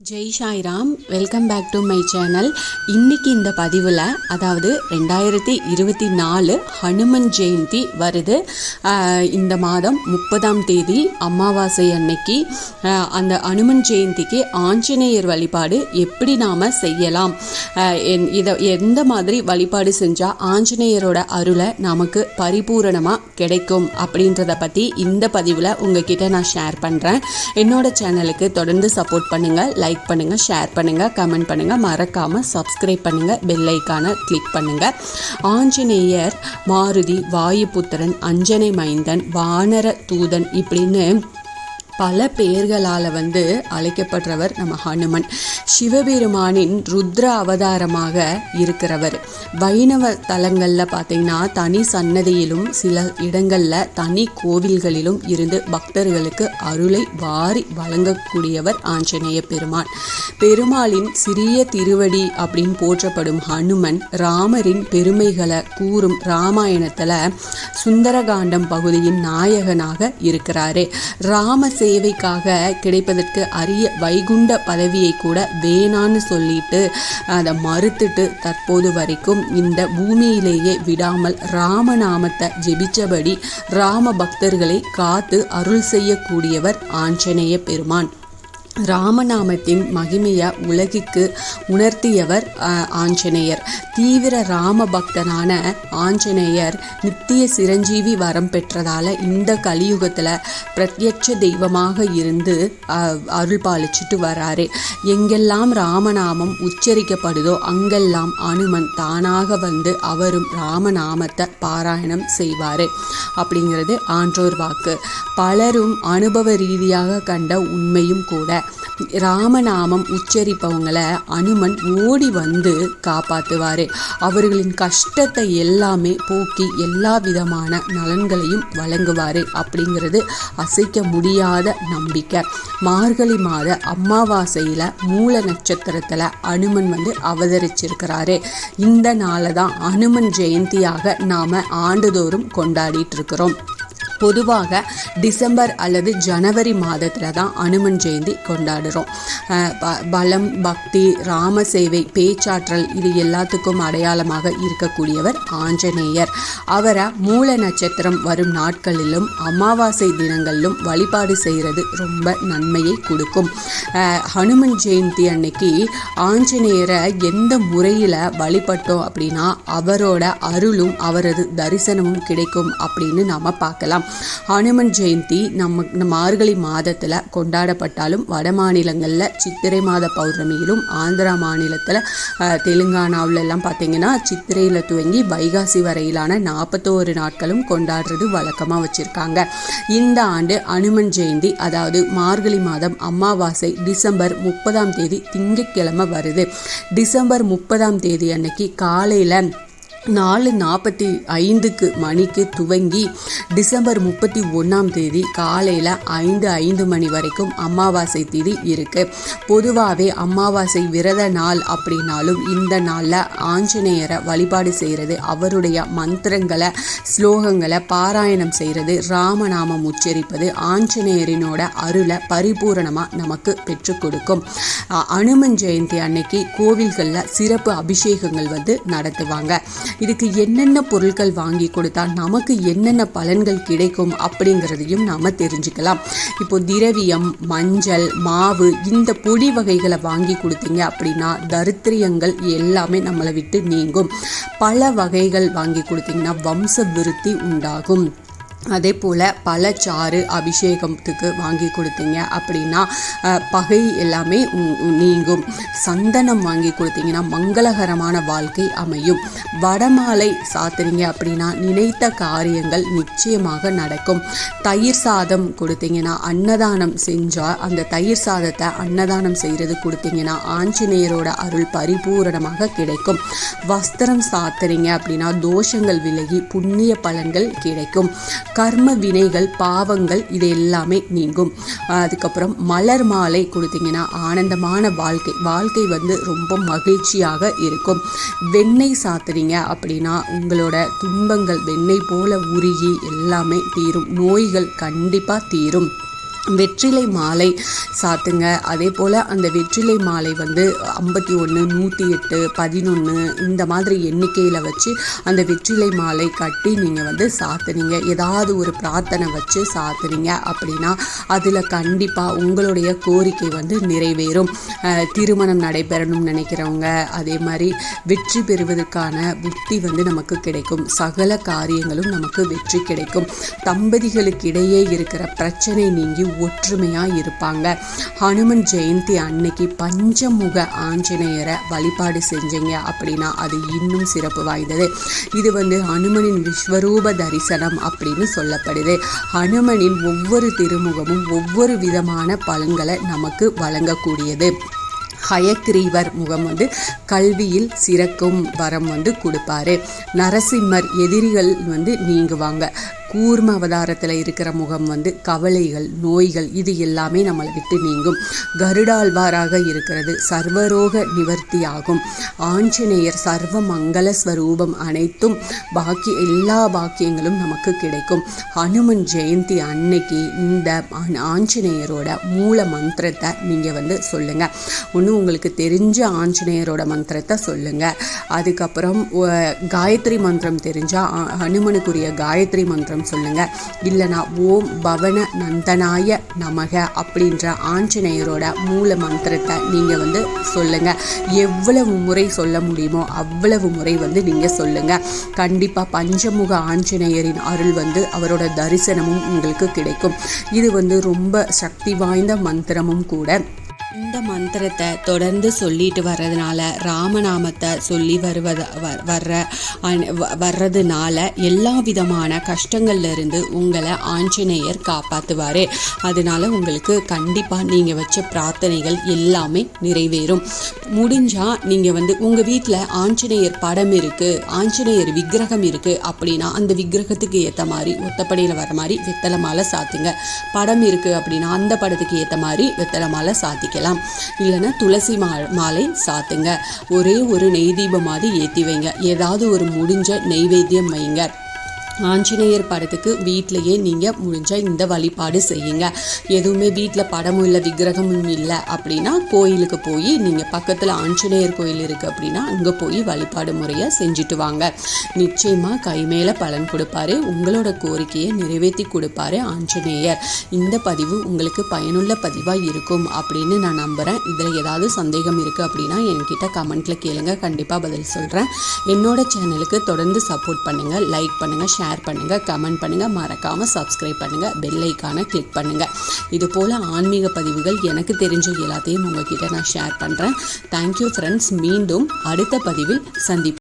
Jai Sairam, welcome back to my channel. இன்னைக்கு இந்த பதிவில், அதாவது 2024 ஹனுமன் ஜெயந்தி வருது. இந்த மாதம் 30ஆம் தேதி அமாவாசை அன்னைக்கு அந்த ஹனுமன் ஜெயந்திக்கு ஆஞ்சநேயர் வழிபாடு எப்படி நாம் செய்யலாம், இதை எந்த மாதிரி வழிபாடு செஞ்சால் ஆஞ்சநேயரோட அருளை நமக்கு பரிபூரணமாக கிடைக்கும் அப்படின்றத பற்றி இந்த பதிவில் உங்ககிட்ட நான் ஷேர் பண்ணுறேன். என்னோட சேனலுக்கு தொடர்ந்து சப்போர்ட் பண்ணுங்கள். லைக் பண்ணுங்க, ஷேர் பண்ணுங்க, கமெண்ட் பண்ணுங்க, மறக்காம சப்ஸ்கிரைப் பண்ணுங்க, பெல் ஐகானை கிளிக் பண்ணுங்க. ஆஞ்சநேயர், மாருதி, வாயுபுத்திரன், அஞ்சனை மைந்தன், வானர தூதன் இப்படின்னு பல பெயர்களால் அழைக்கப்படுறவர் நம்ம ஹனுமன். சிவபெருமானின் ருத்ர அவதாரமாக இருக்கிறவர். வைணவ தலங்களில் பார்த்தீங்கன்னா தனி சன்னதியிலும் சில இடங்களில் தனி கோவில்களிலும் இருந்து பக்தர்களுக்கு அருளை வாரி வழங்கக்கூடியவர் ஆஞ்சநேய பெருமான். பெருமாளின் சிறிய திருவடி அப்படின்னு போற்றப்படும் ஹனுமன் ராமரின் பெருமைகளை கூறும் ராமாயணத்தில் சுந்தரகாண்டம் பகுதியின் நாயகனாக இருக்கிறாரு. ராம சேவைக்காக கிடைப்பதற்கு அரிய வைகுண்ட பதவியை கூட வேணான்னு சொல்லிட்டு அதை மறுத்துட்டு தற்போது வரைக்கும் இந்த பூமியிலேயே விடாமல் ராமநாமத்தை ஜெபிச்சபடி ராம பக்தர்களை காத்து அருள் செய்யக்கூடியவர் ஆஞ்சநேய பெருமான். ராமநாமத்தின் மகிமையை உலகிற்கு உணர்த்தியவர் ஆஞ்சநேயர். தீவிர ராம பக்தனான ஆஞ்சநேயர் நித்திய சிரஞ்சீவி வரம் பெற்றதால இந்த கலியுகத்தில் பிரத்யட்ச தெய்வமாக இருந்து அருள் பாலிச்சுட்டு வராரு. எங்கெல்லாம் ராமநாமம் உச்சரிக்கப்படுதோ அங்கெல்லாம் அனுமன் தானாக அவரும் ராமநாமத்தை பாராயணம் செய்வார் அப்படிங்கிறது ஆன்றோர் வாக்கு. பலரும் அனுபவ ரீதியாக கண்ட உண்மையும் கூட. ராமநாமம் உச்சரிப்பவங்களை அனுமன் ஓடி காப்பாற்றுவார். அவர்களின் கஷ்டத்தை எல்லாமே போக்கி எல்லா விதமான நலன்களையும் வழங்குவார் அப்படிங்கிறது அசைக்க முடியாத நம்பிக்கை. மார்கழி மாத அமாவாசையில் மூல நட்சத்திரத்தில் அனுமன் அவதரிச்சிருக்கிறாரு. இந்த நாளை தான் அனுமன் ஜெயந்தியாக நாம் ஆண்டுதோறும் கொண்டாடிட்டு இருக்கிறோம். பொதுவாக டிசம்பர் அல்லது ஜனவரி மாதத்தில் தான் அனுமன் ஜெயந்தி கொண்டாடுறோம். பலம், பக்தி, ராம சேவை, பேச்சாற்றல் இது எல்லாத்துக்கும் அடையாளமாக இருக்கக்கூடியவர் ஆஞ்சநேயர். அவரை மூல நட்சத்திரம் வரும் நாட்களிலும் அமாவாசை தினங்களிலும் வழிபாடு செய்கிறது ரொம்ப நன்மையை கொடுக்கும். ஹனுமன் ஜெயந்தி அன்னைக்கு ஆஞ்சநேயரை எந்த முறையில் வழிபட்டோம் அப்படின்னா அவரோட அருளும் அவரது தரிசனமும் கிடைக்கும் அப்படின்னு நாம் பார்க்கலாம். ஹனுமன் ஜெயந்தி நம்ம மார்கழி மாதத்தில் கொண்டாடப்பட்டாலும் வட மாநிலங்களில் சித்திரை மாத பௌர்ணமியிலும், ஆந்திரா மாநிலத்தில் தெலுங்கானாவில் எல்லாம் பார்த்தீங்கன்னா சித்திரையில் துவங்கி வைகாசி வரையிலான 41 நாட்களும் கொண்டாடுறது வழக்கமாக வச்சுருக்காங்க. இந்த ஆண்டு ஹனுமன் ஜெயந்தி, அதாவது மார்கழி மாதம் அமாவாசை டிசம்பர் 30ஆம் தேதி திங்கட்கிழமை வருது. டிசம்பர் 30ஆம் தேதி அன்னைக்கு காலையில் 4:45 மணிக்கு துவங்கி டிசம்பர் 31ஆம் தேதி காலையில் 5 மணி வரைக்கும் அமாவாசை திதி இருக்கு. பொதுவாகவே அமாவாசை விரத நாள் அப்படின்னாலும் இந்த நாளில் ஆஞ்சநேயரை வழிபாடு செய்கிறது, அவருடைய மந்திரங்களை ஸ்லோகங்களை பாராயணம் செய்கிறது, ராமநாமம் உச்சரிப்பது ஆஞ்சநேயரினோட அருளை பரிபூரணமாக நமக்கு பெற்றுக் கொடுக்கும். அனுமன் ஜெயந்தி அன்னைக்கு கோவில்களில் சிறப்பு அபிஷேகங்கள் நடத்துவாங்க. இதுக்கு என்னென்ன பொருட்கள் வாங்கி கொடுத்தா நமக்கு என்னென்ன பலன்கள் கிடைக்கும் அப்படிங்கிறதையும் நாம் தெரிஞ்சுக்கலாம். இப்போ திரவியம், மஞ்சள், மாவு இந்த பொடி வகைகளை வாங்கி கொடுத்தீங்க அப்படின்னா தரித்திரியங்கள் எல்லாமே நம்மளை விட்டு நீங்கும். பல வகைகள் வாங்கி கொடுத்தீங்கன்னா வம்ச விருத்தி உண்டாகும். அதே போல் பழச்சாறு அபிஷேகத்துக்கு வாங்கி கொடுத்தீங்க அப்படின்னா பகை எல்லாமே நீங்கும். சந்தனம் வாங்கி கொடுத்தீங்கன்னா மங்களகரமான வாழ்க்கை அமையும். வடமாலை சாத்துறீங்க அப்படின்னா நினைத்த காரியங்கள் நிச்சயமாக நடக்கும். தயிர் சாதம் கொடுத்தீங்கன்னா, அன்னதானம் செஞ்சால் அந்த தயிர் சாதத்தை அன்னதானம் செய்கிறது கொடுத்தீங்கன்னா ஆஞ்சநேயரோட அருள் பரிபூரணமாக கிடைக்கும். வஸ்திரம் சாத்துறீங்க அப்படின்னா தோஷங்கள் விலகி புண்ணிய பலன்கள் கிடைக்கும். கர்ம வினைகள், பாவங்கள் இது எல்லாமே நீங்கும். அதுக்கப்புறம் மலர் மாலை கொடுத்தீங்கன்னா ஆனந்தமான வாழ்க்கை ரொம்ப மகிழ்ச்சியாக இருக்கும். வெண்ணெய் சாத்துறீங்க அப்படின்னா உங்களோட துன்பங்கள் வெண்ணெய் போல உருகி எல்லாமே தீரும். நோய்கள் கண்டிப்பாக தீரும். வெற்றிலை மாலை சாத்துங்க. அதே போல் அந்த வெற்றிலை மாலை வந்து 51, 108, 11 இந்த மாதிரி எண்ணிக்கையில் வச்சு அந்த வெற்றிலை மாலை கட்டி நீங்கள் வந்து சாத்துனீங்க, ஏதாவது ஒரு பிரார்த்தனை வச்சு சாத்துனீங்க அப்படின்னா அதில் கண்டிப்பாக உங்களுடைய கோரிக்கை வந்து நிறைவேறும். திருமணம் நடைபெறணும்னு நினைக்கிறவங்க, அதே மாதிரி வெற்றி பெறுவதற்கான புத்தி வந்து நமக்கு கிடைக்கும், சகல காரியங்களும் நமக்கு வெற்றி கிடைக்கும், தம்பதிகளுக்கு இடையே இருக்கிற பிரச்சனை நீங்கி ஒற்றுமையாக இருப்பாங்க. ஹனுமன் ஜெயந்தி அன்னைக்கு பஞ்சமுக ஆஞ்சநேயரை வழிபாடு செஞ்சீங்க அப்படின்னா அது இன்னும் சிறப்பு வாய்ந்தது. இது வந்து ஹனுமனின் விஸ்வரூப தரிசனம் அப்படின்னு சொல்லப்படுது. ஹனுமனின் ஒவ்வொரு திருமுகமும் ஒவ்வொரு விதமான பலன்களை நமக்கு வழங்கக்கூடியது. ஹயக்ரீவர் முகம் வந்து கல்வியில் சிறக்கும் வரம் வந்து கொடுப்பாரு. நரசிம்மர் எதிரிகள் வந்து நீங்குவாங்க. கூர்ம அவதாரத்தில் இருக்கிற முகம் வந்து கவலைகள், நோய்கள் இது எல்லாமே நம்மளை விட்டு நீங்கும். கருடாழ்வாராக இருக்கிறது சர்வரோக நிவர்த்தி ஆகும். ஆஞ்சநேயர் சர்வ மங்கள ஸ்வரூபம், அனைத்தும் எல்லா பாக்கியங்களும் நமக்கு கிடைக்கும். ஹனுமன் ஜெயந்தி அன்னைக்கு இந்த ஆஞ்சநேயரோட மூல மந்திரத்தை நீங்கள் வந்து சொல்லுங்கள். ஒன்று உங்களுக்கு தெரிஞ்ச ஆஞ்சநேயரோட மந்திரத்தை சொல்லுங்கள். அதுக்கப்புறம் காயத்ரி மந்திரம் தெரிஞ்சால் ஹனுமனுக்குரிய காயத்ரி மந்திரம் சொல்லுங்க. இல்லைனா ஓம் பவன நந்தனாய நமக அப்படின்ற ஆஞ்சநேயரோட மூல மந்திரத்தை நீங்க வந்து சொல்லுங்க. எவ்வளவு முறை சொல்ல முடியுமோ அவ்வளவு முறை வந்து நீங்க சொல்லுங்க. கண்டிப்பா பஞ்சமுக ஆஞ்சநேயரின் அருள் வந்து அவரோட தரிசனமும் உங்களுக்கு கிடைக்கும். இது வந்து ரொம்ப சக்தி வாய்ந்த மந்திரமும் கூட. இந்த மந்திரத்தை தொடர்ந்து சொல்லிட்டு வர்றதுனால, ராமநாமத்தை சொல்லி வர்றதுனால எல்லா விதமான கஷ்டங்கள்லேருந்து உங்களை ஆஞ்சநேயர் காப்பாற்றுவார். அதனால உங்களுக்கு கண்டிப்பாக நீங்கள் வச்ச பிரார்த்தனைகள் எல்லாமே நிறைவேறும். முடிஞ்சால் நீங்கள் வந்து உங்கள் வீட்டில் ஆஞ்சநேயர் படம் இருக்குது, ஆஞ்சநேயர் விக்கிரகம் இருக்குது அப்படின்னா அந்த விக்கிரகத்துக்கு ஏற்ற மாதிரி ஒத்தப்படையில் வர மாதிரி வெத்தலை மாலை சாத்துங்க. படம் இருக்குது அப்படின்னா அந்த படத்துக்கு ஏற்ற மாதிரி வெத்தலை மாலை சாத்திக்கலாம். இல்லைன்னா துளசி மாலை சாத்துங்க. ஒரே ஒரு நெய் தீபமாவது ஏற்றி வைங்க. ஏதாவது ஒரு முடிஞ்ச நெய்வேத்தியம் வைங்க. ஆஞ்சநேயர் படத்துக்கு வீட்டிலையே நீங்கள் முடிஞ்சால் இந்த வழிபாடு செய்யுங்க. எதுவுமே வீட்டில் படமும் இல்லை விக்கிரகமும் இல்லை அப்படின்னா கோயிலுக்கு போய் நீங்கள் பக்கத்தில் ஆஞ்சநேயர் கோயில் இருக்குது அப்படின்னா அங்கே போய் வழிபாடு முறையை செஞ்சுட்டு வாங்க. நிச்சயமாக கை மேலே பலன் கொடுப்பாரு. உங்களோட கோரிக்கையை நிறைவேற்றி கொடுப்பாரு ஆஞ்சநேயர். இந்த பதிவு உங்களுக்கு பயனுள்ள பதிவாக இருக்கும் அப்படின்னு நான் நம்புகிறேன். இதில் ஏதாவது சந்தேகம் இருக்குது அப்படின்னா என்கிட்ட கமெண்ட்டில் கேளுங்க, கண்டிப்பாக பதில் சொல்கிறேன். என்னோட சேனலுக்கு தொடர்ந்து சப்போர்ட் பண்ணுங்கள், லைக் பண்ணுங்கள், ஷேர் பண்ணுங்கள், கமெண்ட் பண்ணுங்கள், மறக்காமல் சப்ஸ்கிரைப் பண்ணுங்கள், பெல் ஐக்கானை கிளிக் பண்ணுங்கள். இது போல் ஆன்மீக பதிவுகள் எனக்கு தெரிஞ்ச எல்லாத்தையும் உங்ககிட்ட நான் ஷேர் பண்ணுறேன். Thank you friends. மீண்டும் அடுத்த பதிவில் சந்திப்போம்.